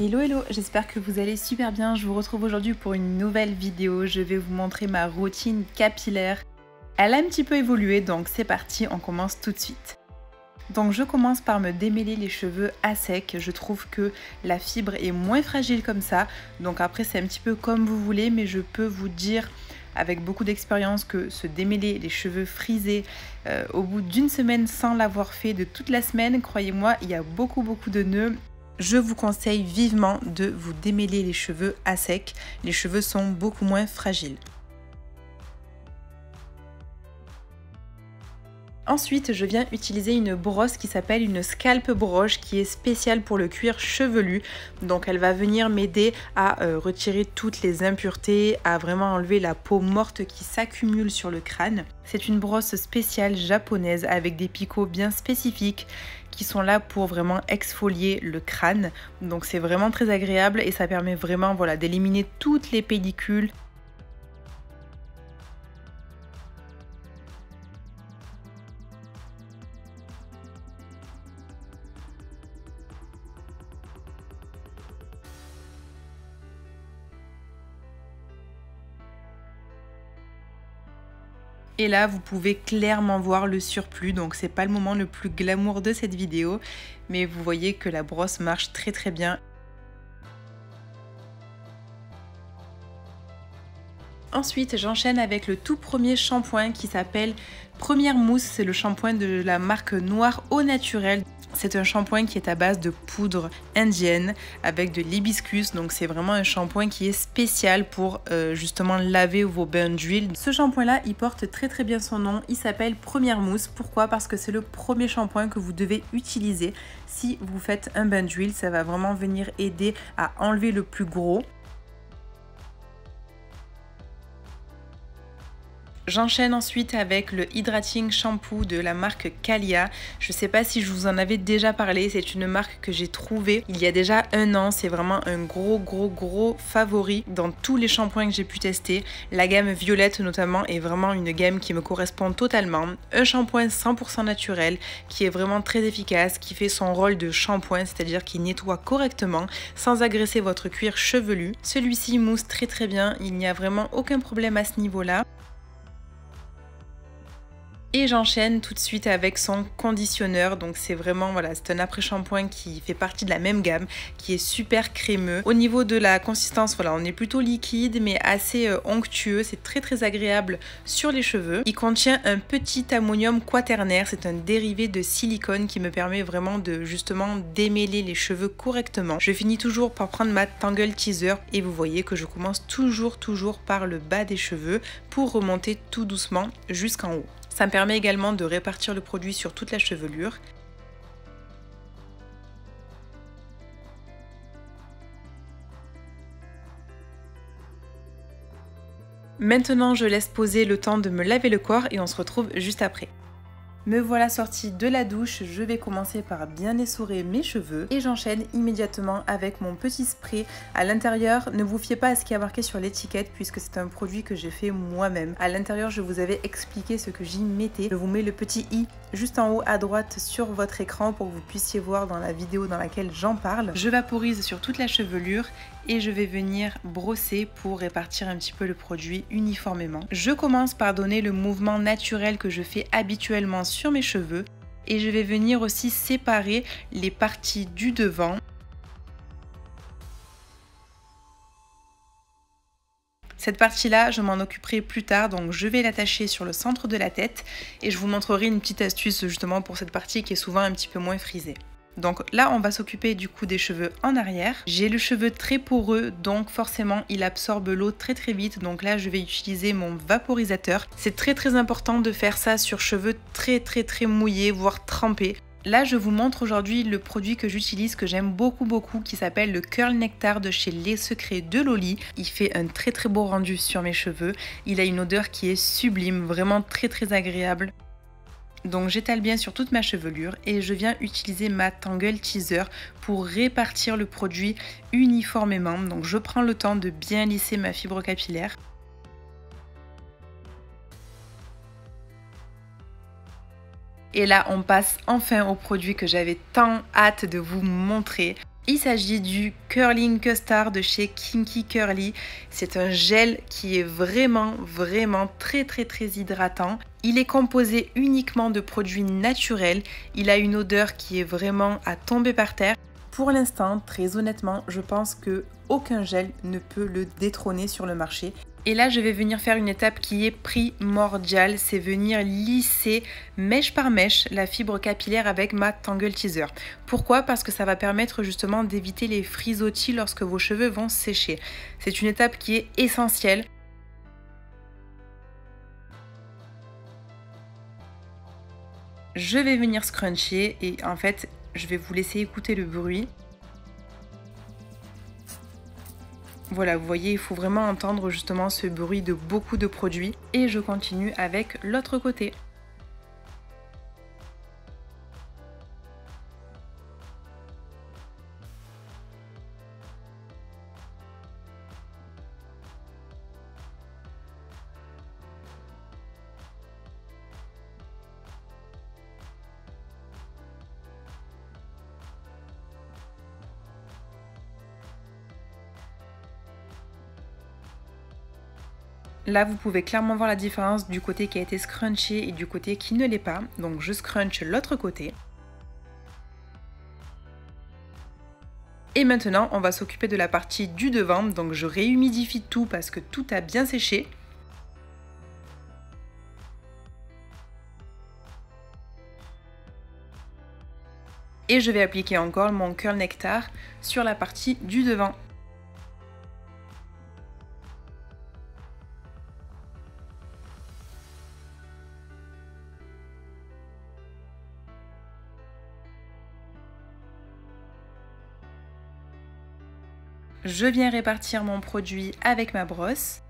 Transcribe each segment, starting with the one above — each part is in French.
Hello hello, j'espère que vous allez super bien. Je vous retrouve aujourd'hui pour une nouvelle vidéo. Je vais vous montrer ma routine capillaire. Elle a un petit peu évolué, donc c'est parti, on commence tout de suite. Donc je commence par me démêler les cheveux à sec. Je trouve que la fibre est moins fragile comme ça. Donc après c'est un petit peu comme vous voulez, mais je peux vous dire avec beaucoup d'expérience que se démêler les cheveux frisés au bout d'une semaine sans l'avoir fait de toute la semaine, croyez-moi, il y a beaucoup de nœuds. Je vous conseille vivement de vous démêler les cheveux à sec. Les cheveux sont beaucoup moins fragiles. Ensuite, je viens utiliser une brosse qui s'appelle une scalp brush qui est spéciale pour le cuir chevelu. Donc elle va venir m'aider à retirer toutes les impuretés, à vraiment enlever la peau morte qui s'accumule sur le crâne. C'est une brosse spéciale japonaise avec des picots bien spécifiques qui sont là pour vraiment exfolier le crâne. Donc c'est vraiment très agréable et ça permet vraiment d'éliminer toutes les pellicules. Et là, vous pouvez clairement voir le surplus, donc c'est pas le moment le plus glamour de cette vidéo, mais vous voyez que la brosse marche très bien. Ensuite, j'enchaîne avec le tout premier shampoing qui s'appelle Première Mousse. C'est le shampoing de la marque Noir au Naturel. C'est un shampoing qui est à base de poudre indienne avec de l'hibiscus. Donc c'est vraiment un shampoing qui est spécial pour justement laver vos bains d'huile. Ce shampoing là, il porte très bien son nom. Il s'appelle Première Mousse. Pourquoi? Parce que c'est le premier shampoing que vous devez utiliser si vous faites un bain d'huile. Ça va vraiment venir aider à enlever le plus gros. J'enchaîne ensuite avec le Hydrating Shampoo de la marque Calia. Je ne sais pas si je vous en avais déjà parlé, c'est une marque que j'ai trouvée il y a déjà un an. C'est vraiment un gros favori dans tous les shampoings que j'ai pu tester. La gamme violette notamment est vraiment une gamme qui me correspond totalement. Un shampoing 100% naturel qui est vraiment très efficace, qui fait son rôle de shampoing, c'est-à-dire qui nettoie correctement sans agresser votre cuir chevelu. Celui-ci mousse très bien, il n'y a vraiment aucun problème à ce niveau-là. Et j'enchaîne tout de suite avec son conditionneur. Donc c'est vraiment, c'est un après-shampoing qui fait partie de la même gamme, qui est super crémeux. Au niveau de la consistance, on est plutôt liquide mais assez onctueux. C'est très agréable sur les cheveux. Il contient un petit ammonium quaternaire. C'est un dérivé de silicone qui me permet vraiment de justement démêler les cheveux correctement. Je finis toujours par prendre ma Tangle Teaser et vous voyez que je commence toujours par le bas des cheveux pour remonter tout doucement jusqu'en haut. Ça me permet également de répartir le produit sur toute la chevelure. Maintenant, je laisse poser le temps de me laver le corps et on se retrouve juste après. Me voilà sortie de la douche, je vais commencer par bien essorer mes cheveux et j'enchaîne immédiatement avec mon petit spray. À l'intérieur, ne vous fiez pas à ce qui est marqué sur l'étiquette puisque c'est un produit que j'ai fait moi-même. À l'intérieur, je vous avais expliqué ce que j'y mettais. Je vous mets le petit i juste en haut à droite sur votre écran pour que vous puissiez voir dans la vidéo dans laquelle j'en parle. Je vaporise sur toute la chevelure et je vais venir brosser pour répartir un petit peu le produit uniformément. Je commence par donner le mouvement naturel que je fais habituellement sur mes cheveux et je vais venir aussi séparer les parties du devant. Cette partie-là, je m'en occuperai plus tard, donc je vais l'attacher sur le centre de la tête et je vous montrerai une petite astuce justement pour cette partie qui est souvent un petit peu moins frisée. Donc là, on va s'occuper du coup des cheveux en arrière. J'ai le cheveu très poreux, donc forcément, il absorbe l'eau très vite. Donc là, je vais utiliser mon vaporisateur. C'est très important de faire ça sur cheveux très mouillés, voire trempés. Là, je vous montre aujourd'hui le produit que j'utilise, que j'aime beaucoup, qui s'appelle le Curl Nectar de chez Les Secrets de Loli. Il fait un très beau rendu sur mes cheveux. Il a une odeur qui est sublime, vraiment très agréable. Donc j'étale bien sur toute ma chevelure et je viens utiliser ma Tangle Teaser pour répartir le produit uniformément. Donc je prends le temps de bien lisser ma fibre capillaire. Et là on passe enfin au produit que j'avais tant hâte de vous montrer. Il s'agit du Curling Custard de chez Kinky Curly. C'est un gel qui est vraiment très hydratant. Il est composé uniquement de produits naturels. Il a une odeur qui est vraiment à tomber par terre. Pour l'instant, très honnêtement, je pense que aucun gel ne peut le détrôner sur le marché. Et là, je vais venir faire une étape qui est primordiale, c'est venir lisser mèche par mèche la fibre capillaire avec ma Tangle Teezer. Pourquoi? Parce que ça va permettre justement d'éviter les frisottis lorsque vos cheveux vont sécher. C'est une étape qui est essentielle. Je vais venir scruncher et en fait, je vais vous laisser écouter le bruit. Voilà, vous voyez, il faut vraiment entendre justement ce bruit de beaucoup de produits. Et je continue avec l'autre côté. Là, vous pouvez clairement voir la différence du côté qui a été scrunché et du côté qui ne l'est pas. Donc, je scrunch l'autre côté. Et maintenant, on va s'occuper de la partie du devant. Donc, je réhumidifie tout parce que tout a bien séché. Et je vais appliquer encore mon Curl Nectar sur la partie du devant. Je viens répartir mon produit avec ma brosse.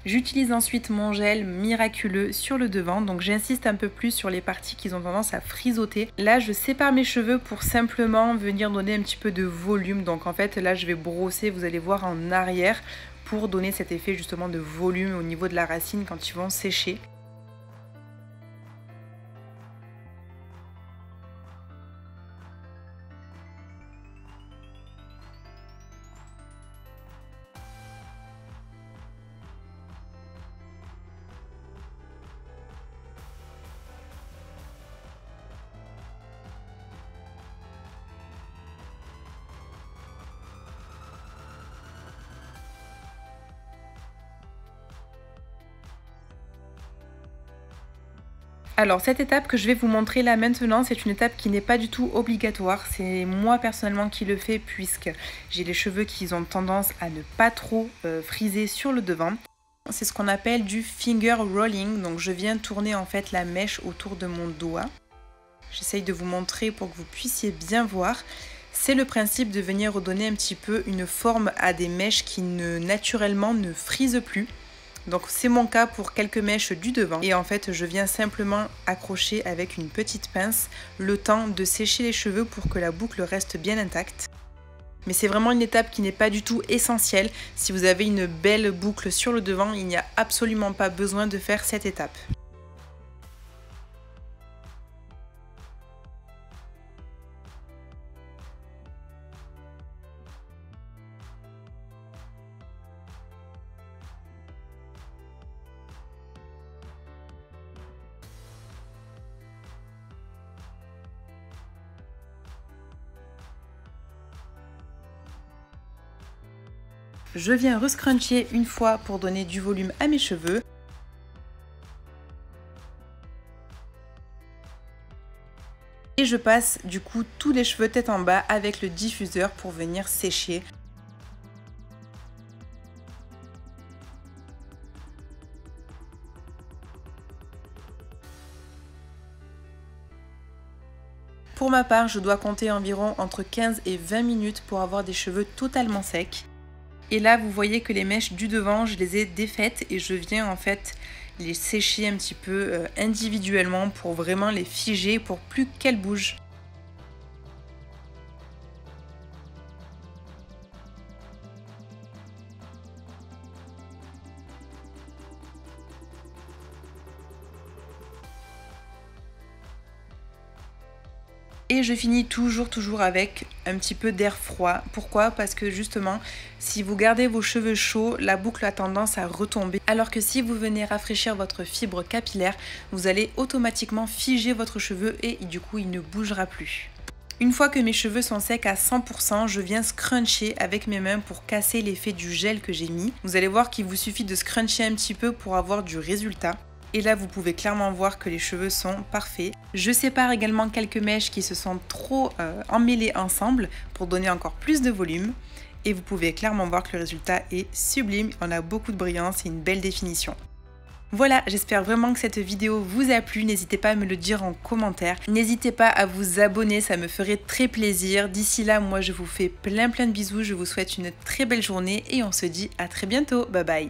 J'utilise ensuite mon gel miraculeux sur le devant, donc j'insiste un peu plus sur les parties qui ont tendance à frisoter. Là, je sépare mes cheveux pour simplement venir donner un petit peu de volume. Donc en fait, là, je vais brosser, vous allez voir, en arrière pour donner cet effet justement de volume au niveau de la racine quand ils vont sécher. Alors cette étape que je vais vous montrer là maintenant, c'est une étape qui n'est pas du tout obligatoire. C'est moi personnellement qui le fais puisque j'ai les cheveux qui ont tendance à ne pas trop friser sur le devant. C'est ce qu'on appelle du finger rolling. Donc je viens tourner en fait la mèche autour de mon doigt. J'essaye de vous montrer pour que vous puissiez bien voir. C'est le principe de venir redonner un petit peu une forme à des mèches qui naturellement ne frisent plus. Donc c'est mon cas pour quelques mèches du devant et en fait je viens simplement accrocher avec une petite pince le temps de sécher les cheveux pour que la boucle reste bien intacte. Mais c'est vraiment une étape qui n'est pas du tout essentielle. Si vous avez une belle boucle sur le devant, il n'y a absolument pas besoin de faire cette étape. Je viens rescruncher une fois pour donner du volume à mes cheveux. Et je passe du coup tous les cheveux tête en bas avec le diffuseur pour venir sécher. Pour ma part, je dois compter environ entre 15 et 20 minutes pour avoir des cheveux totalement secs. Et là, vous voyez que les mèches du devant, je les ai défaites et je viens en fait les sécher un petit peu individuellement pour vraiment les figer pour plus qu'elles bougent. Et je finis toujours avec un petit peu d'air froid. Pourquoi? Parce que justement, si vous gardez vos cheveux chauds, la boucle a tendance à retomber. Alors que si vous venez rafraîchir votre fibre capillaire, vous allez automatiquement figer votre cheveu et du coup, il ne bougera plus. Une fois que mes cheveux sont secs à 100%, je viens scruncher avec mes mains pour casser l'effet du gel que j'ai mis. Vous allez voir qu'il vous suffit de scruncher un petit peu pour avoir du résultat. Et là, vous pouvez clairement voir que les cheveux sont parfaits. Je sépare également quelques mèches qui se sont trop emmêlées ensemble pour donner encore plus de volume. Et vous pouvez clairement voir que le résultat est sublime. On a beaucoup de brillance et une belle définition. Voilà, j'espère vraiment que cette vidéo vous a plu. N'hésitez pas à me le dire en commentaire. N'hésitez pas à vous abonner, ça me ferait très plaisir. D'ici là, moi je vous fais plein de bisous. Je vous souhaite une très belle journée et on se dit à très bientôt. Bye bye.